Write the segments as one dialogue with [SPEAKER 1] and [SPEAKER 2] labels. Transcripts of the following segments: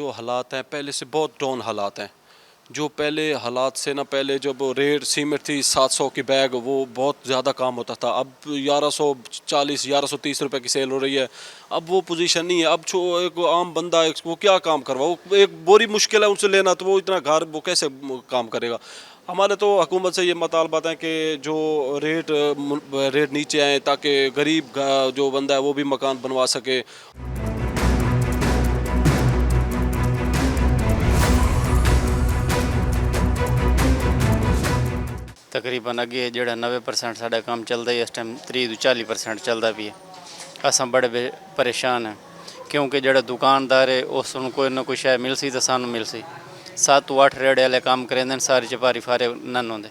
[SPEAKER 1] जो हालात हैं पहले से बहुत डाउन हालात हैं। जो पहले हालात से ना, पहले जब रेट सीमेंट थी 700 की बैग, वो बहुत ज़्यादा काम होता था। अब 1140 1130 रुपए की सेल हो रही है। अब वो पोजीशन नहीं है। अब एक आम बंदा वो क्या काम करवा, वो एक बोरी मुश्किल है उनसे लेना, तो वो इतना घर वो कैसे काम करेगा। हमारे तो हुकूमत से ये मुतालबात है कि जो रेट नीचे आए, ताकि गरीब जो बंदा है वो भी मकान बनवा सके।
[SPEAKER 2] तकरीबन अगे जो 90% साढ़ा काम चलता है, इस टाइम 30 ਤੋਂ 40% चलता भी है। असा बड़े परेशान हैं क्योंकि जो दुकानदार है उसको कोई ना कोई शय मिल सी तो सानू मिल सी। 7 ਤੋਂ 8 रेड़े वाले काम करेंगे, सारे चपारी फारे नन होंगे।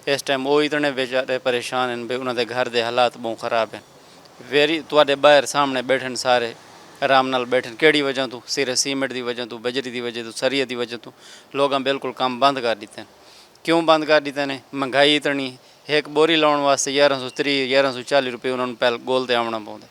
[SPEAKER 2] इस टाइम वो इतने बेचारे परेशान हैं भी उन्होंने घर के हालात बहुत खराब हैं। वेरी तुहाडे बाहर सामने बैठन सारे आराम नाल बैठन, केड़ी वजह तो सिर्फ सीमेंट की वजह तो, बजरी की वजह तो, सरिये की वजह तो लोगों बिल्कुल काम बंद कर दिते हैं। क्यों बंद कर दिते हैं? महंगाई इतनी, एक बोरी लाने वास्ते 1130 1140 रुपये उन्होंने पहले गोल ते आना पौंदा।